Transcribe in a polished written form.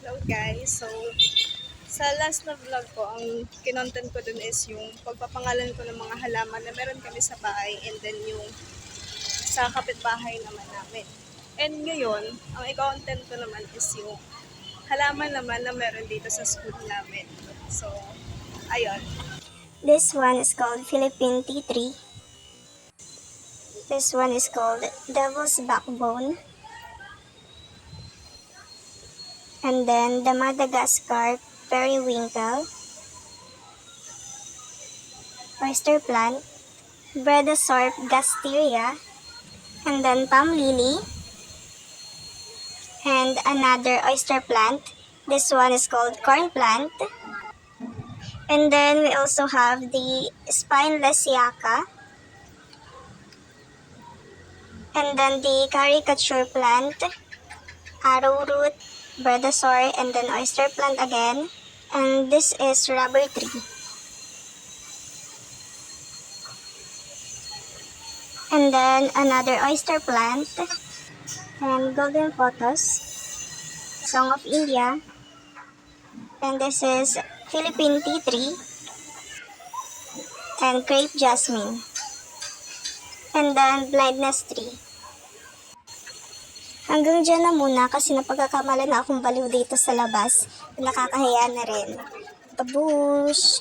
Hello guys, so sa last na vlog ko, ang kinontent ko dun is yung pagpapangalan ko ng mga halaman na meron kami sa bahay and then yung sa kapitbahay naman namin. And ngayon, ang i-content ko naman is yung halaman naman na meron dito sa school namin. So, ayun. This one is called Philippine tea tree. This one is called Devil's Backbone. And then the Madagascar Periwinkle, oyster plant, Bredasort gasteria, and then palm lily, and another oyster plant. This one is called corn plant. And then we also have the spineless yucca, and then the caricature plant, arrowroot, Bredasor, and then oyster plant again. And this is rubber tree. And then another oyster plant, and golden photos, Song of India, and this is Philippine tea tree, and crepe jasmine, and then blindness tree. Hanggang dyan na muna kasi napagkakamala na akong baliw dito sa labas. Nakakahiya na rin. Babush!